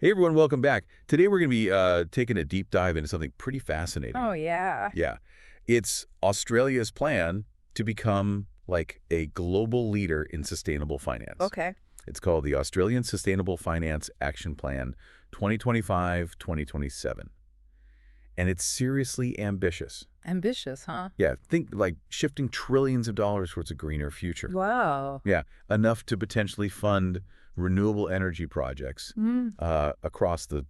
Hey everyone, welcome back. Today we're going to be taking a deep dive into something pretty fascinating. Oh, yeah. Yeah, it's Australia's plan to become like a global leader in sustainable finance. Okay. It's called the Australian Sustainable Finance Action Plan 2025-2027. And it's seriously ambitious. Ambitious, huh? Yeah, think like shifting trillions of dollars towards a greener future. Wow. Yeah, enough to potentially fund renewable energy projects Mm. across the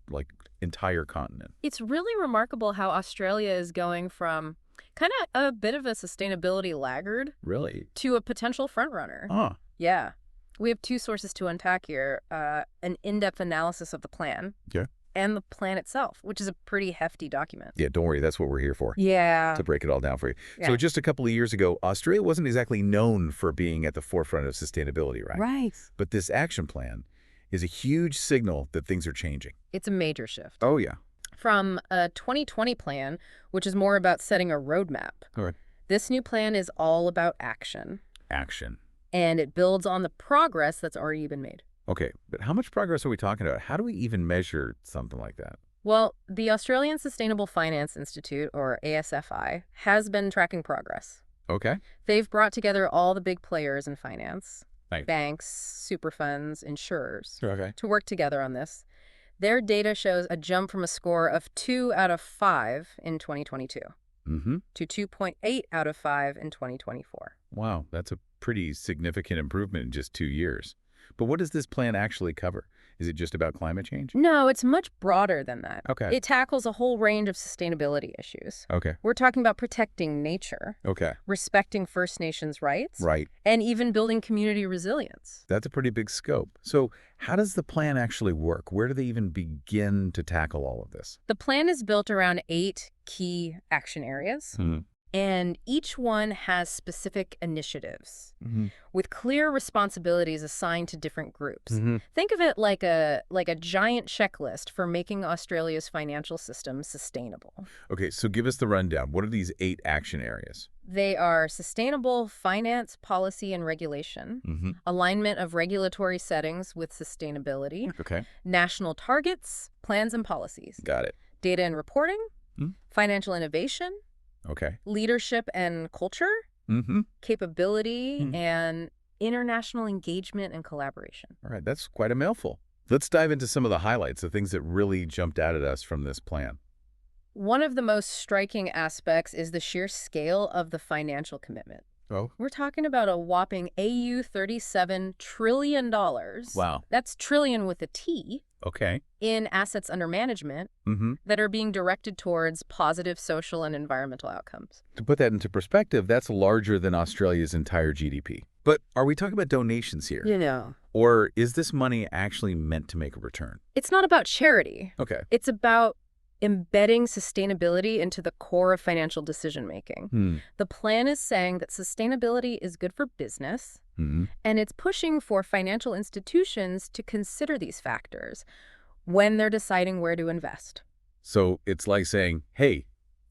entire continent. It's really remarkable how Australia is going from kind of a bit of a sustainability laggard Really? to a potential frontrunner. Ah, Yeah. We have two sources to unpack here, an in-depth analysis of the plan yeah. and the plan itself, which is a pretty hefty document. Yeah, don't worry, that's what we're here for, Yeah. to break it all down for you. Yeah. So just a couple of years ago, Australia wasn't exactly known for being at the forefront of sustainability, right? Right. But this action plan is a huge signal that things are changing. It's a major shift. Oh, yeah. From a 2020 plan, which is more about setting a roadmap, All right. this new plan is all about action. Action. And it builds on the progress that's already been made. Okay, but how much progress are we talking about? How do we even measure something like that? Well, the Australian Sustainable Finance Institute, or ASFI, has been tracking progress. Okay. They've brought together all the big players in finance, Right. banks, super funds, insurers, Okay. to work together on this. Their data shows a jump from a score of 2 out of 5 in 2022 Mm-hmm. to 2.8 out of 5 in 2024. Wow, that's a pretty significant improvement in just 2 years. But what does this plan actually cover? Is it just about climate change? No, it's much broader than that. Okay. It tackles a whole range of sustainability issues. Okay. We're talking about protecting nature, Okay. respecting First Nations rights, Right. and even building community resilience. That's a pretty big scope. So how does the plan actually work? Where do they even begin to tackle all of this? The plan is built around 8 key action areas, and each one has specific initiatives with clear responsibilities assigned to different groups. Think of it like a giant checklist for making Australia's financial system sustainable. Okay, so give us the rundown. What are these 8 action areas? They are sustainable finance, policy, and regulation, alignment of regulatory settings with sustainability, Okay. national targets, plans and policies, Got it. data and reporting, Mm. financial innovation, Okay. leadership and culture, capability, Mm. and international engagement and collaboration. All right, that's quite a mouthful. Let's dive into some of the highlights, the things that really jumped out at us from this plan. One of the most striking aspects is the sheer scale of the financial commitment. Oh. We're talking about a whopping AU $37 trillion. Wow. That's trillion with a T. Okay. In assets under management that are being directed towards positive social and environmental outcomes. To put that into perspective, that's larger than Australia's entire GDP. But are we talking about donations here? You know, Or is this money actually meant to make a return? it's not about charity. Okay. It's about embedding sustainability into the core of financial decision-making. The plan is saying that sustainability is good for business, and it's pushing for financial institutions to consider these factors when they're deciding where to invest. So it's like saying, hey,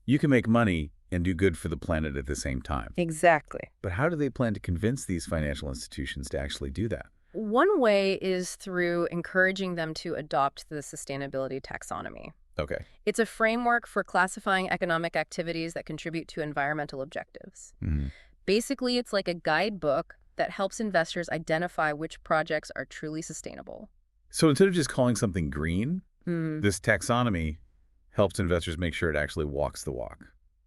you can make money and do good for the planet at the same time. Exactly. But how do they plan to convince these financial institutions to actually do that? One way is through encouraging them to adopt the sustainability taxonomy. Okay. It's a framework for classifying economic activities that contribute to environmental objectives. Basically, it's like a guidebook that helps investors identify which projects are truly sustainable. So instead of just calling something green, this taxonomy helps investors make sure it actually walks the walk.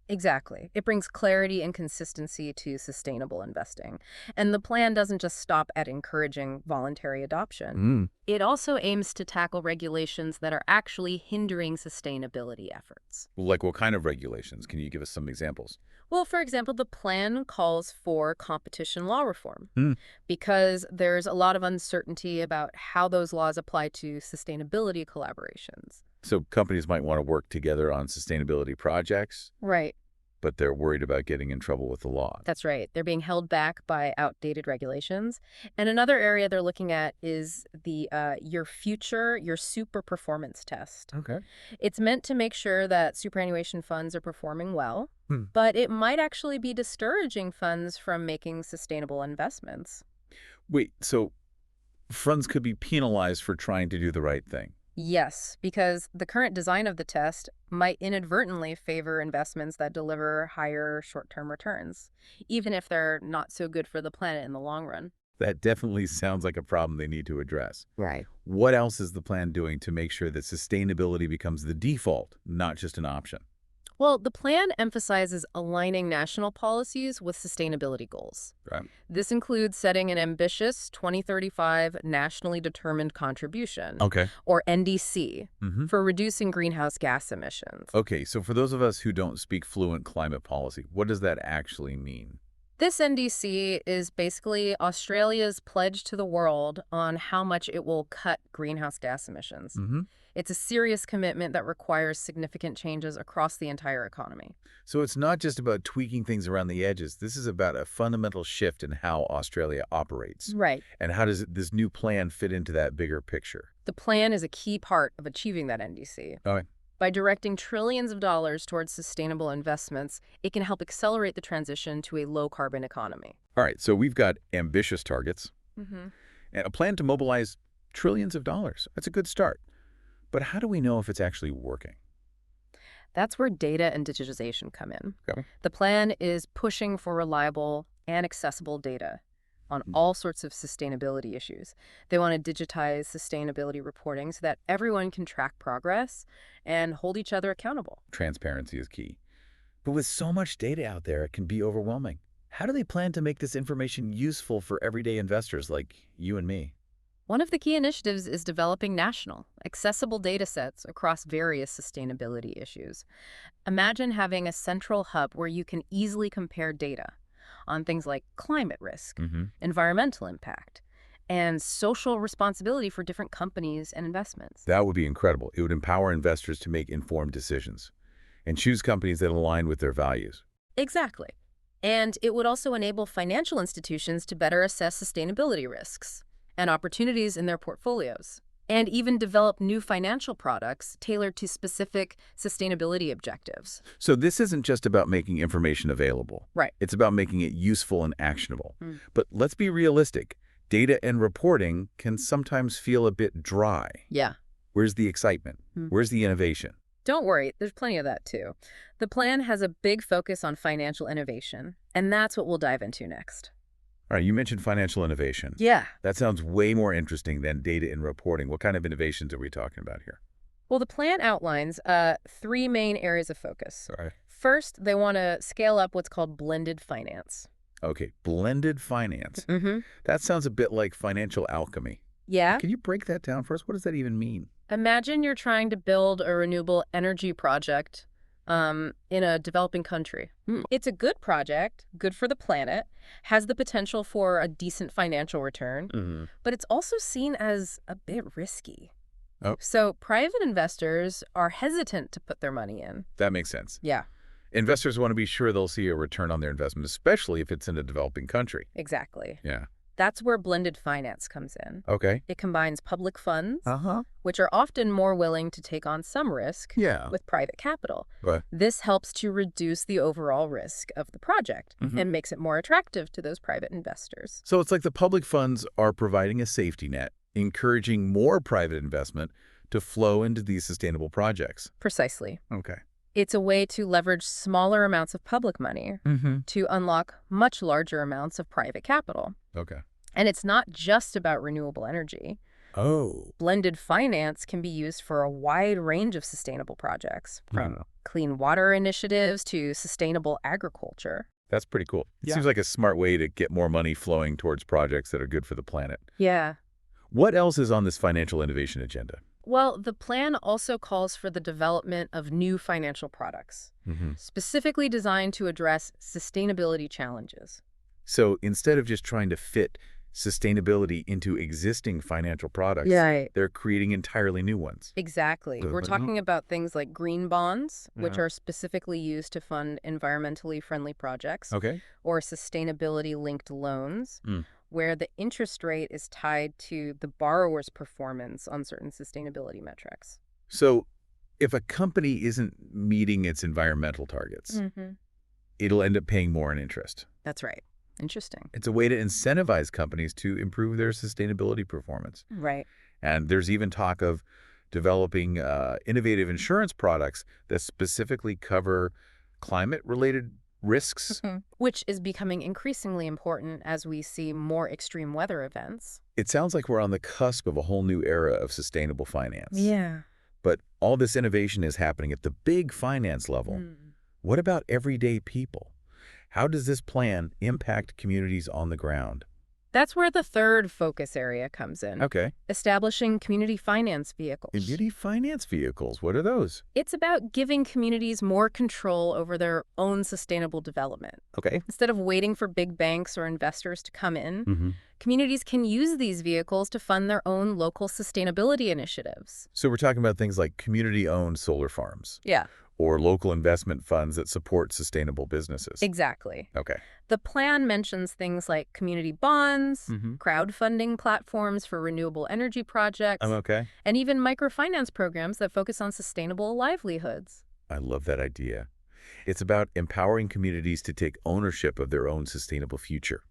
Exactly. It brings clarity and consistency to sustainable investing. And the plan doesn't just stop at encouraging voluntary adoption. It also aims to tackle regulations that are actually hindering sustainability efforts. Like what kind of regulations? Can you give us some examples? Well, for example, the plan calls for competition law reform because there's a lot of uncertainty about how those laws apply to sustainability collaborations. So companies might want to work together on sustainability projects, Right. but they're worried about getting in trouble with the law. That's right. They're being held back by outdated regulations. And another area they're looking at is the your super performance test. Okay. It's meant to make sure that superannuation funds are performing well, but it might actually be discouraging funds from making sustainable investments. Wait, so funds could be penalized for trying to do the right thing? Yes, because the current design of the test might inadvertently favor investments that deliver higher short-term returns, even if they're not so good for the planet in the long run. That definitely sounds like a problem they need to address. Right. What else is the plan doing to make sure that sustainability becomes the default, not just an option? Well, the plan emphasizes aligning national policies with sustainability goals. Right. This includes setting an ambitious 2035 nationally determined contribution, Okay. or NDC, Mm-hmm. for reducing greenhouse gas emissions. Okay, so for those of us who don't speak fluent climate policy, what does that actually mean? This NDC is basically Australia's pledge to the world on how much it will cut greenhouse gas emissions. Mm-hmm. It's a serious commitment that requires significant changes across the entire economy. So it's not just about tweaking things around the edges. This is about a fundamental shift in how Australia operates. Right. And how does this new plan fit into that bigger picture? The plan is a key part of achieving that NDC. Okay. By directing trillions of dollars towards sustainable investments, it can help accelerate the transition to a low-carbon economy. All right, so we've got ambitious targets Mm-hmm. and a plan to mobilize trillions of dollars. That's a good start. But how do we know if it's actually working? That's where data and digitization come in. Okay. The plan is pushing for reliable and accessible data on all sorts of sustainability issues. They want to digitize sustainability reporting so that everyone can track progress and hold each other accountable. Transparency is key. But with so much data out there, it can be overwhelming. How do they plan to make this information useful for everyday investors like you and me? One of the key initiatives is developing national, accessible data sets across various sustainability issues. Imagine having a central hub where you can easily compare data on things like climate risk, Mm-hmm. environmental impact, and social responsibility for different companies and investments. That would be incredible. It would empower investors to make informed decisions and choose companies that align with their values. Exactly. And it would also enable financial institutions to better assess sustainability risks and opportunities in their portfolios, and even develop new financial products tailored to specific sustainability objectives. So this isn't just about making information available. Right. It's about making it useful and actionable. Mm. But let's be realistic. Data and reporting can sometimes feel a bit dry. Yeah. Where's the excitement? Where's the innovation? Don't worry, there's plenty of that too. The plan has a big focus on financial innovation, and that's what we'll dive into next. All right, you mentioned financial innovation. Yeah. That sounds way more interesting than data and reporting. What kind of innovations are we talking about here? Well, the plan outlines three main areas of focus. All right. First, they want to scale up what's called blended finance. Okay, blended finance. Mm-hmm. That sounds a bit like financial alchemy. Yeah. Can you break that down for us? What does that even mean? Imagine you're trying to build a renewable energy project in a developing country. It's a good project, good for the planet, has the potential for a decent financial return, but it's also seen as a bit risky. Oh. So private investors are hesitant to put their money in. That makes sense. Yeah, Investors want to be sure they'll see a return on their investment, especially if it's in a developing country. exactly. Yeah. That's where blended finance comes in. Okay. It combines public funds, Uh-huh. which are often more willing to take on some risk, Yeah. with private capital. Right. This helps to reduce the overall risk of the project and makes it more attractive to those private investors. So it's like the public funds are providing a safety net, encouraging more private investment to flow into these sustainable projects. Precisely. Okay. It's a way to leverage smaller amounts of public money to unlock much larger amounts of private capital. Okay. And it's not just about renewable energy. Oh. Blended finance can be used for a wide range of sustainable projects, from clean water initiatives to sustainable agriculture. That's pretty cool. It Yeah. seems like a smart way to get more money flowing towards projects that are good for the planet. Yeah. What else is on this financial innovation agenda? Well, the plan also calls for the development of new financial products, specifically designed to address sustainability challenges. So instead of just trying to fit sustainability into existing financial products, they're creating entirely new ones. Exactly. We're talking about things like green bonds, which are specifically used to fund environmentally friendly projects, Okay. or sustainability-linked loans, where the interest rate is tied to the borrower's performance on certain sustainability metrics. So if a company isn't meeting its environmental targets, it'll end up paying more in interest. That's right. Interesting. It's a way to incentivize companies to improve their sustainability performance. Right. And there's even talk of developing innovative insurance products that specifically cover climate-related risks. Which is becoming increasingly important as we see more extreme weather events. It sounds like we're on the cusp of a whole new era of sustainable finance. Yeah. But all this innovation is happening at the big finance level. What about everyday people? How does this plan impact communities on the ground? That's where the third focus area comes in. Okay. Establishing community finance vehicles. Community finance vehicles, what are those? It's about giving communities more control over their own sustainable development. Okay. Instead of waiting for big banks or investors to come in, communities can use these vehicles to fund their own local sustainability initiatives. So we're talking about things like community-owned solar farms. Yeah. Or local investment funds that support sustainable businesses. Exactly. Okay. The plan mentions things like community bonds, crowdfunding platforms for renewable energy projects, Okay. and even microfinance programs that focus on sustainable livelihoods. I love that idea. It's about empowering communities to take ownership of their own sustainable future.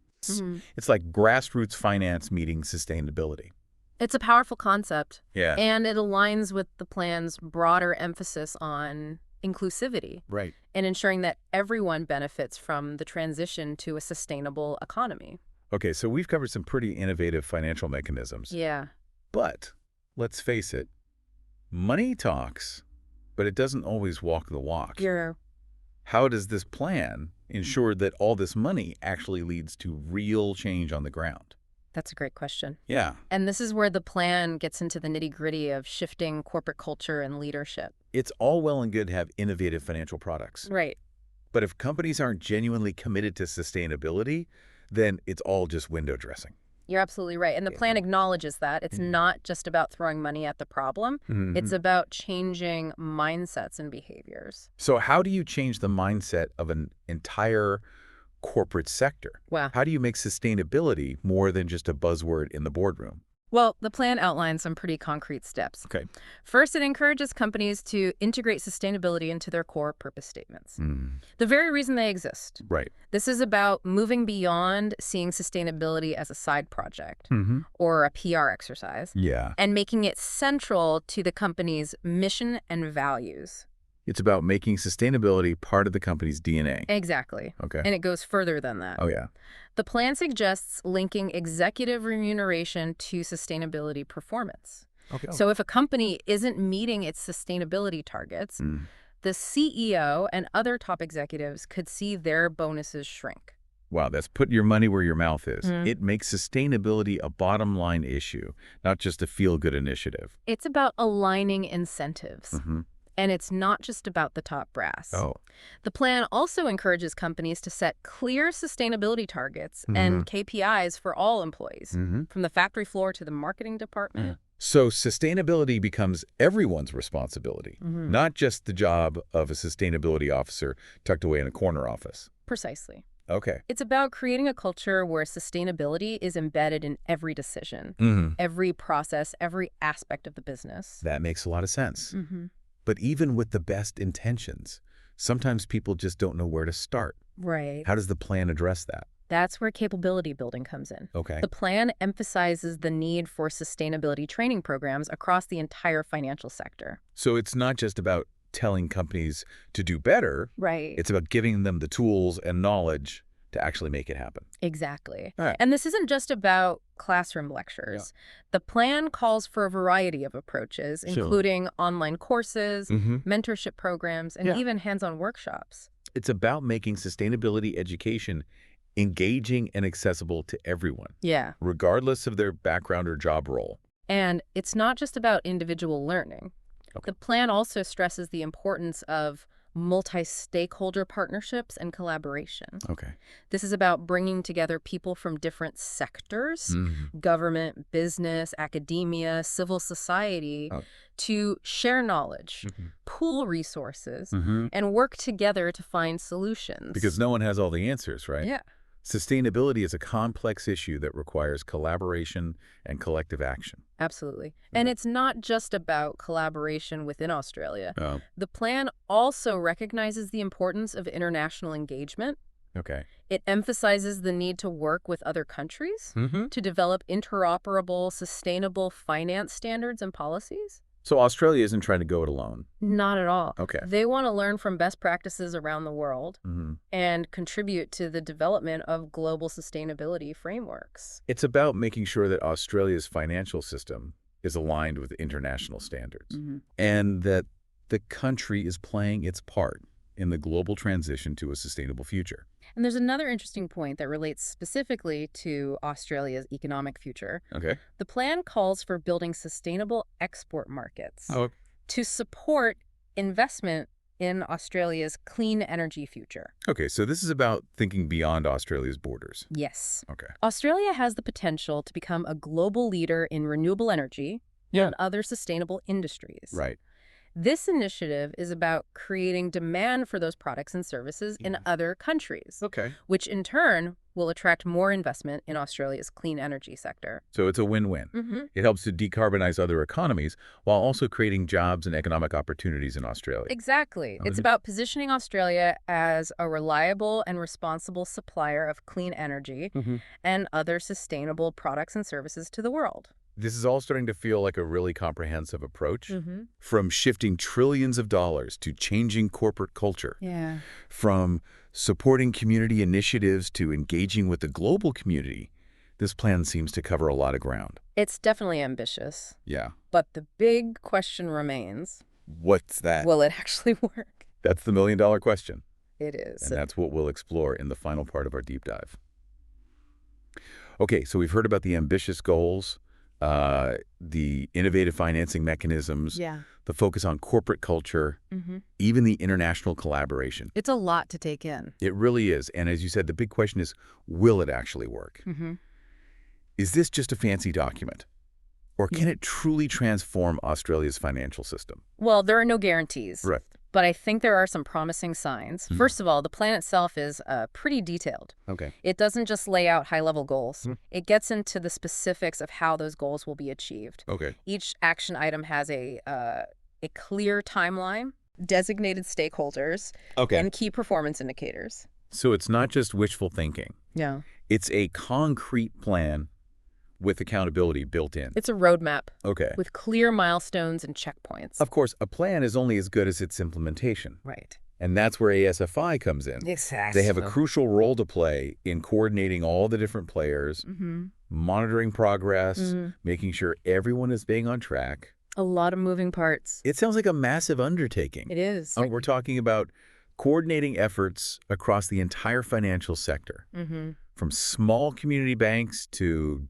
It's like grassroots finance meeting sustainability. It's a powerful concept. Yeah. And it aligns with the plan's broader emphasis on inclusivity. Right. And ensuring that everyone benefits from the transition to a sustainable economy. Okay, so we've covered some pretty innovative financial mechanisms. Yeah. But let's face it, money talks, but it doesn't always walk the walk. Yeah. How does this plan ensure that all this money actually leads to real change on the ground? That's a great question. Yeah. And this is where the plan gets into the nitty-gritty of shifting corporate culture and leadership. It's all well and good to have innovative financial products. Right. But if companies aren't genuinely committed to sustainability, then it's all just window dressing. You're absolutely right. And the plan acknowledges that. It's not just about throwing money at the problem. It's about changing mindsets and behaviors. So how do you change the mindset of an entire corporate sector? Wow. How do you make sustainability more than just a buzzword in the boardroom? Well, the plan outlines some pretty concrete steps. Okay. First, it encourages companies to integrate sustainability into their core purpose statements. The very reason they exist. Right. This is about moving beyond seeing sustainability as a side project or a PR exercise Yeah. and making it central to the company's mission and values. It's about making sustainability part of the company's DNA. Exactly. Okay. And it goes further than that. Oh, yeah. The plan suggests linking executive remuneration to sustainability performance. Okay. So if a company isn't meeting its sustainability targets, the CEO and other top executives could see their bonuses shrink. Wow, that's put your money where your mouth is. It makes sustainability a bottom line issue, not just a feel-good initiative. It's about aligning incentives. And it's not just about the top brass. Oh. The plan also encourages companies to set clear sustainability targets and KPIs for all employees, from the factory floor to the marketing department. So sustainability becomes everyone's responsibility, not just the job of a sustainability officer tucked away in a corner office. Precisely. Okay. It's about creating a culture where sustainability is embedded in every decision, every process, every aspect of the business. That makes a lot of sense. But even with the best intentions, sometimes people just don't know where to start. Right. How does the plan address that? That's where capability building comes in. Okay. The plan emphasizes the need for sustainability training programs across the entire financial sector. So it's not just about telling companies to do better. Right. It's about giving them the tools and knowledge to actually make it happen. Exactly. All right. And this isn't just about classroom lectures. The plan calls for a variety of approaches, including online courses, mentorship programs, and even hands-on workshops. It's about making sustainability education engaging and accessible to everyone, regardless of their background or job role. And it's not just about individual learning. The plan also stresses the importance of multi-stakeholder partnerships and collaboration. Okay. This is about bringing together people from different sectors, government, business, academia, civil society, to share knowledge, pool resources, and work together to find solutions. Because no one has all the answers, right? Yeah. Sustainability is a complex issue that requires collaboration and collective action. Absolutely. And it's not just about collaboration within Australia. Oh. The plan also recognizes the importance of international engagement. Okay. It emphasizes the need to work with other countries to develop interoperable, sustainable finance standards and policies. So Australia isn't trying to go it alone. Not at all. Okay. They want to learn from best practices around the world Mm-hmm. and contribute to the development of global sustainability frameworks. It's about making sure that Australia's financial system is aligned with international standards and that the country is playing its part in the global transition to a sustainable future. And there's another interesting point that relates specifically to Australia's economic future. Okay. The plan calls for building sustainable export markets Oh, to support investment in Australia's clean energy future. okay. So this is about thinking beyond Australia's borders. Yes. Okay. Australia has the potential to become a global leader in renewable energy and other sustainable industries. Right. This initiative is about creating demand for those products and services in other countries, Okay. which in turn will attract more investment in Australia's clean energy sector. So it's a win-win. It helps to decarbonize other economies while also creating jobs and economic opportunities in Australia. Exactly. It's about positioning Australia as a reliable and responsible supplier of clean energy and other sustainable products and services to the world. This is all starting to feel like a really comprehensive approach, from shifting trillions of dollars to changing corporate culture, Yeah. from supporting community initiatives to engaging with the global community. This plan seems to cover a lot of ground. It's definitely ambitious, Yeah. but the big question remains, What's that? will it actually work? That's the million-dollar question, It is. and that's what we'll explore in the final part of our deep dive. Okay, so we've heard about the ambitious goals, the innovative financing mechanisms, the focus on corporate culture, even the international collaboration. It's a lot to take in. It really is. And as you said, the big question is, will it actually work? Is this just a fancy document? Or can it truly transform Australia's financial system? Well, there are no guarantees. Right. But I think there are some promising signs. First of all, the plan itself is pretty detailed. Okay. It doesn't just lay out high-level goals. It gets into the specifics of how those goals will be achieved. Okay. Each action item has a clear timeline, designated stakeholders, and key performance indicators. So it's not just wishful thinking. Yeah. It's a concrete plan with accountability built in. It's a roadmap Okay. with clear milestones and checkpoints. Of course, a plan is only as good as its implementation. Right. And that's where ASFI comes in. Exactly. They have a crucial role to play in coordinating all the different players, monitoring progress, making sure everyone is being on track. A lot of moving parts. It sounds like a massive undertaking. It is. We're talking about coordinating efforts across the entire financial sector, from small community banks to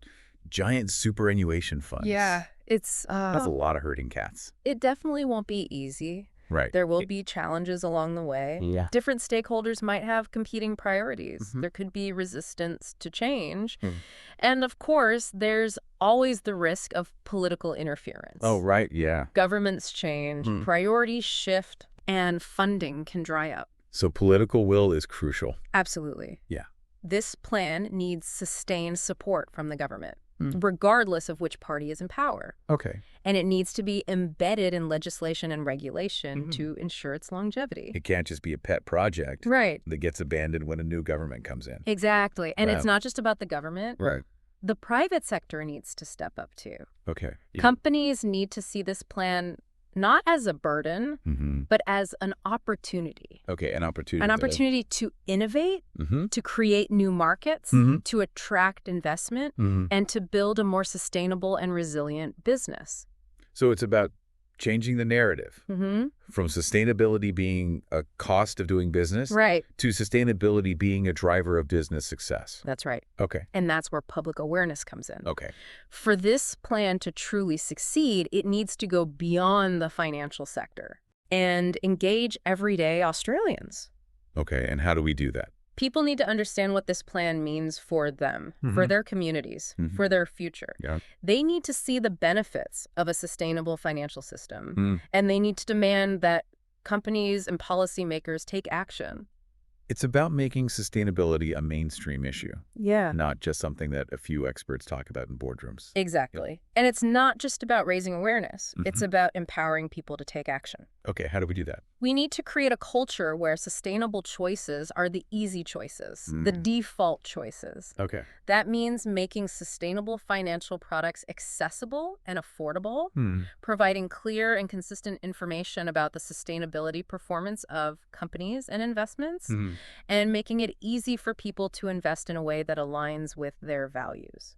giant superannuation funds. Yeah, it's That's a lot of herding cats. it definitely won't be easy. Right. There will be challenges along the way. Yeah. Different stakeholders might have competing priorities. There could be resistance to change. And of course, there's always the risk of political interference. Oh, right. Yeah. Governments change, priorities shift, and funding can dry up. So political will is crucial. Absolutely. Yeah. This plan needs sustained support from the government, regardless of which party is in power. Okay. And it needs to be embedded in legislation and regulation to ensure its longevity. It can't just be a pet project Right. that gets abandoned when a new government comes in. Exactly. And Wow. it's not just about the government. Right. The private sector needs to step up too. Okay. Yeah. Companies need to see this plan not as a burden, but as an opportunity. Okay, an opportunity. An opportunity to innovate, to create new markets, to attract investment, and to build a more sustainable and resilient business. So it's about changing the narrative from sustainability being a cost of doing business Right. to sustainability being a driver of business success. That's right. Okay. And that's where public awareness comes in. Okay. For this plan to truly succeed, it needs to go beyond the financial sector and engage everyday Australians. Okay, and how do we do that? People need to understand what this plan means for them, for their communities, for their future. Yeah. They need to see the benefits of a sustainable financial system, and they need to demand that companies and policymakers take action. It's about making sustainability a mainstream issue, Yeah. not just something that a few experts talk about in boardrooms. Exactly. And it's not just about raising awareness. It's about empowering people to take action. Okay, how do we do that? We need to create a culture where sustainable choices are the easy choices, the default choices. Okay. That means making sustainable financial products accessible and affordable, providing clear and consistent information about the sustainability performance of companies and investments, and making it easy for people to invest in a way that aligns with their values.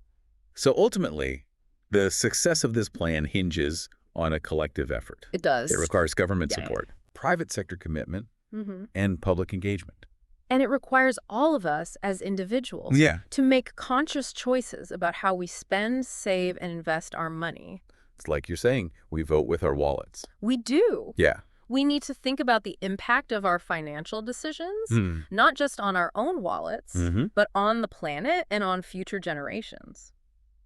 So ultimately, the success of this plan hinges on a collective effort. It does. It requires government support, private sector commitment, and public engagement. And it requires all of us as individuals to make conscious choices about how we spend, save, and invest our money. It's like you're saying, we vote with our wallets. We do. Yeah. We need to think about the impact of our financial decisions, not just on our own wallets, but on the planet and on future generations.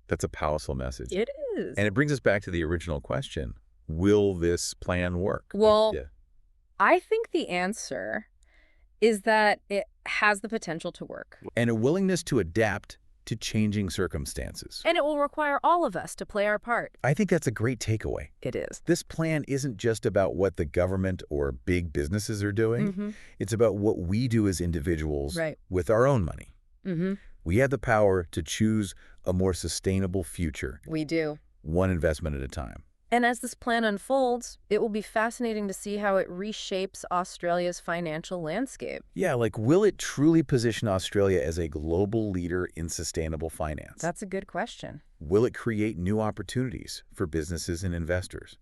That's a powerful message. It is. And it brings us back to the original question. Will this plan work? Well, I think the answer is that it has the potential to work. And a willingness to adapt to changing circumstances. And it will require all of us to play our part. I think that's a great takeaway. It is. This plan isn't just about what the government or big businesses are doing. It's about what we do as individuals with our own money. We have the power to choose a more sustainable future. We do. One investment at a time. And as this plan unfolds, it will be fascinating to see how it reshapes Australia's financial landscape. Yeah, like will it truly position Australia as a global leader in sustainable finance? That's a good question. Will it create new opportunities for businesses and investors?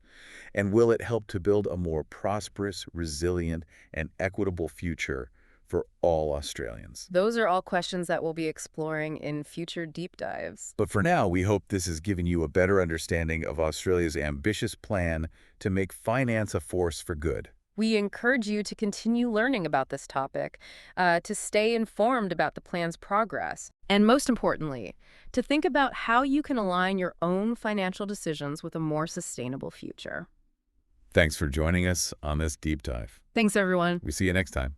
And will it help to build a more prosperous, resilient, and equitable future for all Australians? Those are all questions that we'll be exploring in future deep dives. But for now, we hope this has given you a better understanding of Australia's ambitious plan to make finance a force for good. We encourage you to continue learning about this topic, to stay informed about the plan's progress, and most importantly, to think about how you can align your own financial decisions with a more sustainable future. Thanks for joining us on this deep dive. Thanks, everyone. We see you next time.